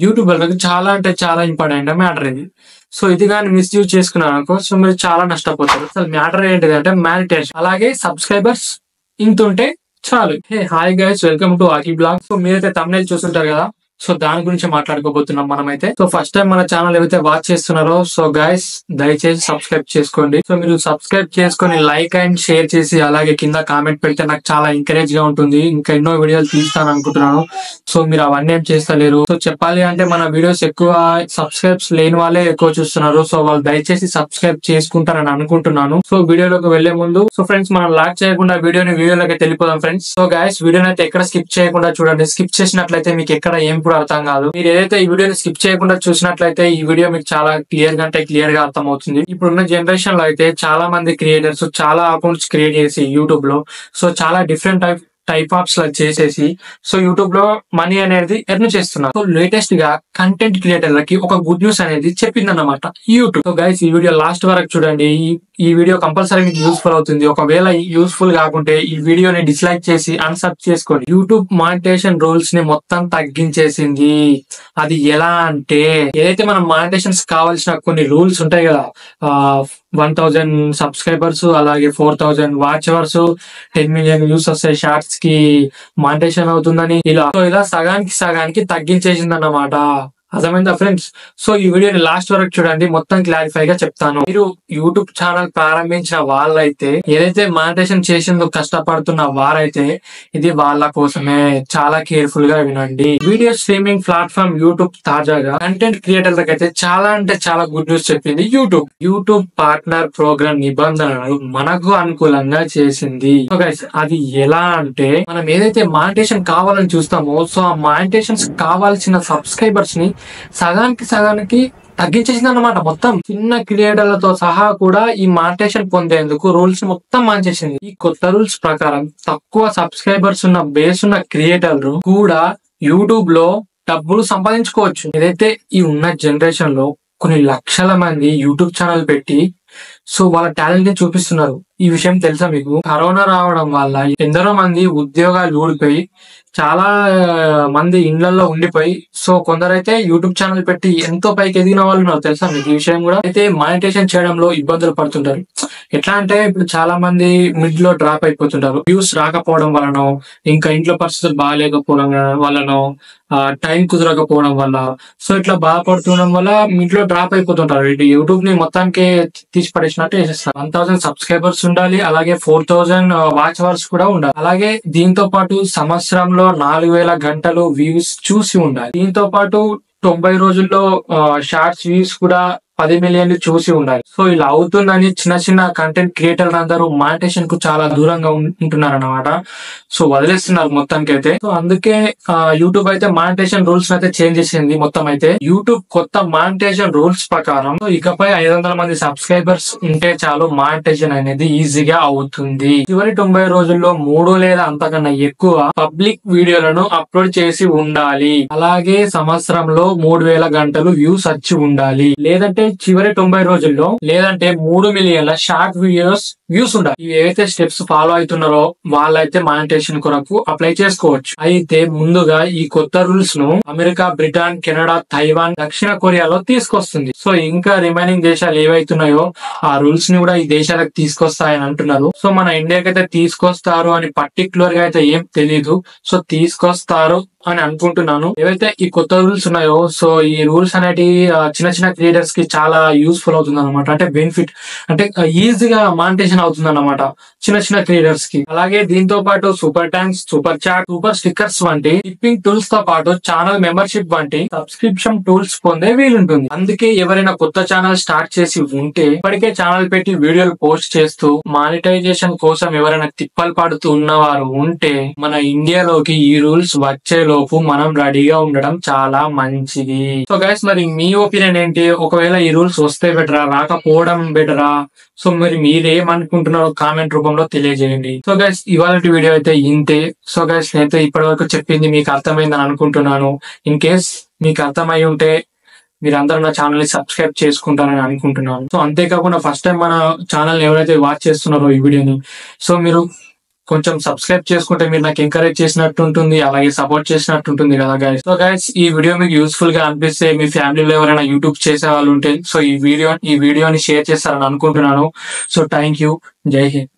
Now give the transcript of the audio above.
యూట్యూబర్లకు చాలా అంటే చాలా ఇంపార్టెంట్ మ్యాటర్ ఇది. సో ఇది కానీ మిస్యూజ్ చేసుకున్నారనుకో సో మీరు చాలా నష్టపోతారు. అసలు మ్యాటర్ ఏంటిదంటే మానిటైజేషన్, అలాగే సబ్స్క్రైబర్స్ ఇంతుంటే చాలు. Hey hi guys, welcome to Aaki blog. So మీరైతే thumbnail చూస్తుంటారు కదా, సో దాని గురించి మాట్లాడుకోబోతున్నాం మనమైతే. సో ఫస్ట్ టైం మన ఛానల్ ఏవైతే వాచ్ చేస్తున్నారో సో గైస్ దయచేసి సబ్స్క్రైబ్ చేసుకోండి. సో మీరు సబ్స్క్రైబ్ చేసుకొని లైక్ అండ్ షేర్ చేసి అలాగే కింద కామెంట్ పెడితే నాకు చాలా ఎంకరేజ్ గా ఉంటుంది. ఇంకా ఎన్నో వీడియోలు తీస్తాను అనుకుంటున్నాను. సో మీరు అవన్నీ ఏం చేస్తలేరు. సో చెప్పాలి అంటే మన వీడియోస్ ఎక్కువ సబ్స్క్రైబ్స్ లేని వాళ్ళే ఎక్కువ చూస్తున్నారు. సో వాళ్ళు దయచేసి సబ్స్క్రైబ్ చేసుకుంటారని అనుకుంటున్నాను. సో వీడియోలోకి వెళ్లే ముందు సో ఫ్రెండ్స్ మనం లాక్ చేయకుండా వీడియోలోకి వెళ్ళిపోదాం ఫ్రెండ్స్. సో గైస్ వీడియోని అయితే ఎక్కడ స్కిప్ చేయకుండా చూడండి. స్కిప్ చేసినట్లయితే మీకు ఎక్కడ ఏం అర్థం కాదు. మీరు ఏదైతే ఈ వీడియోని స్కిప్ చేయకుండా చూసినట్లయితే ఈ వీడియో మీకు చాలా క్లియర్ గా అర్థం అవుతుంది. ఇప్పుడున్న జనరేషన్ లో అయితే చాలా మంది క్రియేటర్స్ చాలా అకౌంట్స్ క్రియేట్ చేసి యూట్యూబ్ లో సో చాలా డిఫరెంట్ టైప్ ఆఫ్స్ చేసేసి సో యూట్యూబ్ లో మనీ అనేది ఎర్న్ చేస్తున్నారు. సో లేటెస్ట్ గా కంటెంట్ క్రియేటర్లకి ఒక గుడ్ న్యూస్ అనేది చెప్పిందన్నమాట యూట్యూబ్. సో గైస్ ఈ వీడియో లాస్ట్ వరకు చూడండి. ఈ వీడియో కంపల్సరీ మీకు యూస్ఫుల్ అవుతుంది. ఒకవేళ యూస్ఫుల్ కాకుంటే ఈ వీడియోని డిస్లైక్ చేసి అన్సబ్ చేసుకోండి. యూట్యూబ్ మానిటైజేషన్ రూల్స్ ని మొత్తం తగ్గించేసింది. అది ఎలా అంటే ఏదైతే మనం మానిటైజేషన్స్ కావాల్సిన కొన్ని రూల్స్ ఉంటాయి కదా, 1000 సబ్స్క్రైబర్స్ అలాగే 4000 వాచ్ అవర్స్ 10 మిలియన్ వ్యూస్ వస్తాయి షార్ట్స్ కి మానిటైజేషన్ అవుతుందని ఇలా సగానికి తగ్గించేసింది అన్నమాట. అర్థమైందా ఫ్రెండ్స్? సో ఈ వీడియోని లాస్ట్ వరకు చూడండి, మొత్తం క్లారిఫై గా చెప్తాను. మీరు యూట్యూబ్ ఛానల్ ప్రారంభించిన వాళ్ళైతే ఏదైతే మానిటైజేషన్ చేసేందుకు కష్టపడుతున్న వారైతే ఇది వాళ్ళ కోసమే. చాలా కేర్ఫుల్ గా వినండి. వీడియో స్ట్రీమింగ్ ప్లాట్ఫామ్ యూట్యూబ్ తాజాగా కంటెంట్ క్రియేటర్లకు అయితే చాలా అంటే చాలా గుడ్ న్యూస్ చెప్పింది. యూట్యూబ్ పార్ట్నర్ ప్రోగ్రామ్ నిబంధనలు మనకు అనుకూలంగా చేసింది. సో గైస్ అది ఎలా అంటే మనం ఏదైతే మానిటైజేషన్ కావాలని చూస్తామో సో ఆ మానిటైజేషన్స్ కావాల్సిన సబ్స్క్రైబర్స్ ని సగానికి తగ్గించేసింది అన్నమాట. మొత్తం చిన్న క్రియేటర్లతో సహా కూడా ఈ మానిటైజేషన్ పొందేందుకు రూల్స్ మొత్తం మార్చేసింది. ఈ కొత్త రూల్స్ ప్రకారం తక్కువ సబ్స్క్రైబర్స్ ఉన్న బేస్ ఉన్న క్రియేటర్లు కూడా యూట్యూబ్ లో డబ్బులు సంపాదించుకోవచ్చు. ఏదైతే ఈ ఉన్న జనరేషన్ లో కొన్ని లక్షల మంది యూట్యూబ్ ఛానల్ పెట్టి సో వాళ్ళ టాలెంట్ ని చూపిస్తున్నారు. ఈ విషయం తెలుసా మీకు? కరోనా రావడం వల్ల ఎందరో మంది ఉద్యోగాలు ఊడిపోయి చాలా మంది ఇండ్లలో ఉండిపోయి సో కొందరైతే యూట్యూబ్ ఛానల్ పెట్టి ఎంతో పైకి ఎదిగిన వాళ్ళు ఉన్నారు. తెలుసా మీకు ఈ విషయం కూడా? అయితే మానిటైజేషన్ చేయడంలో ఇబ్బందులు పడుతుంటారు. ఎట్లా అంటే ఇప్పుడు చాలా మంది మిడ్ లో డ్రాప్ అయిపోతుంటారు. వ్యూస్ రాకపోవడం వలనో ఇంకా ఇంట్లో పరిస్థితులు బాగాలేకపోవడం వలనో టైం కుదరకపోవడం వల్ల సో ఇట్లా బాధపడుతుండడం వల్ల ఇంట్లో డ్రాప్ అయిపోతుంటారు. ఇటు యూట్యూబ్ ని మొత్తానికి తీసి పడేసినట్టు చేసేస్తారు. 1000 సబ్స్క్రైబర్స్ ఉండాలి, అలాగే 4000 వాచ్ అవర్స్ కూడా ఉండాలి. అలాగే దీంతో పాటు సంవత్సరంలో 4000 గంటలు వ్యూస్ చూసి ఉండాలి. దీంతో పాటు 90 రోజుల్లో షార్ట్స్ వ్యూస్ కూడా 10 మిలియన్లు చూసి ఉండాలి. సో ఇలా అవుతుందని చిన్న కంటెంట్ క్రియేటర్లు అందరూ మానిటైజేషన్ కు చాలా దూరంగా ఉంటున్నారు అన్నమాట. సో వదిలేస్తున్నారు మొత్తానికి అయితే. సో అందుకే యూట్యూబ్ అయితే మానిటైజేషన్ రూల్స్ అయితే చేంజ్ చేసింది మొత్తం. అయితే యూట్యూబ్ కొత్త మానిటైజేషన్ రూల్స్ ప్రకారం ఇకపై 500 మంది సబ్స్క్రైబర్స్ ఉంటే చాలు మానిటైజేషన్ అనేది ఈజీగా అవుతుంది. చివరి 90 రోజుల్లో 3 లేదా అంతకన్నా ఎక్కువ పబ్లిక్ వీడియోలను అప్లోడ్ చేసి ఉండాలి. అలాగే సంవత్సరంలో 3000 గంటలు వ్యూస్ వచ్చి ఉండాలి. లేదంటే చివరి 90 రోజుల్లో లేదంటే 3 మిలియన్ల షార్ట్ వీడియోస్ వ్యూస్ ఉండాలి. ఇవి ఏవైతే స్టెప్స్ ఫాలో అవుతున్నారో వాళ్ళైతే మానిటైజేషన్ కొరకు అప్లై చేసుకోవచ్చు. అయితే ముందుగా ఈ కొత్త రూల్స్ ను అమెరికా, బ్రిటన్, కెనడా, తైవాన్, దక్షిణ కొరియాలో తీసుకొస్తుంది. సో ఇంకా రిమైనింగ్ దేశాలు ఏవైతున్నాయో ఆ రూల్స్ ని కూడా ఈ దేశాలకు తీసుకొస్తాయని అంటున్నారు. సో మన ఇండియాకైతే తీసుకొస్తారు అని పర్టికులర్ గా అయితే ఏం తెలీదు. సో తీసుకొస్తారు అని అనుకుంటున్నాను. ఏవైతే ఈ కొత్త రూల్స్ ఉన్నాయో సో ఈ రూల్స్ అనేటి చిన్న క్రియేటర్స్ కి చాలా యూస్ఫుల్ అవుతుంది అనమాట. అంటే బెనిఫిట్ అంటే ఈజీగా మానిటైజేషన్ అవుతుంది అన్నమాట చిన్న క్రియేటర్స్ కి. అలాగే దీంతో పాటు super thanks, super chat, super stickers వంటి టిప్పింగ్ టూల్స్ తో పాటు ఛానల్ మెంబర్షిప్ వంటి సబ్స్క్రిప్షన్ టూల్స్ పొందే వీలుంటుంది. అందుకే ఎవరైనా కొత్త ఛానల్ స్టార్ట్ చేసి ఉంటే ఇప్పటికే ఛానల్ పెట్టి వీడియోలు పోస్ట్ చేస్తూ మానిటైజేషన్ కోసం ఎవరైనా తిప్పలు పడుతూ ఉన్నవారు ఉంటే మన ఇండియాలోకి ఈ రూల్స్ వచ్చే లోపు మనం రెడీగా ఉండడం చాలా మంచిది. సో గైస్ మరి మీ ఒపీనియన్ ఏంటి? ఒకవేళ ఈ రూల్స్ వస్తే బెటరా, రాకపోవడం బెటరా? సో మరి మీరేమనుకుంటున్నారో కామెంట్ రూపంలో తెలియజేయండి. సో గైస్ ఇవాళ వీడియో అయితే ఇంతే. సో గైస్ నేనైతే ఇప్పటి వరకు చెప్పింది మీకు అర్థమైందని అనుకుంటున్నాను. ఇన్ కేస్ మీకు అర్థమై ఉంటే మీరందరూ నా ఛానల్ ని సబ్స్క్రైబ్ చేసుకుంటారని అనుకుంటున్నాను. సో అంతేకాకుండా ఫస్ట్ టైం మన ఛానల్ ఎవరైతే వాచ్ చేస్తున్నారో ఈ వీడియోని సో మీరు కొంచెం సబ్స్క్రైబ్ చేసుకుంటే మీరు నాకు ఎంకరేజ్ చేసినట్టు ఉంటుంది, అలాగే సపోర్ట్ చేసినట్టు ఉంటుంది కదా గైస్. సో గైస్, ఈ వీడియో మీకు యూస్ఫుల్ గా అనిపిస్తే మీ ఫ్యామిలీలో ఎవరైనా యూట్యూబ్ చేసే వాళ్ళు ఉంటే సో ఈ వీడియోని షేర్ చేస్తారని అనుకుంటున్నాను. So thank you. జై హింద్.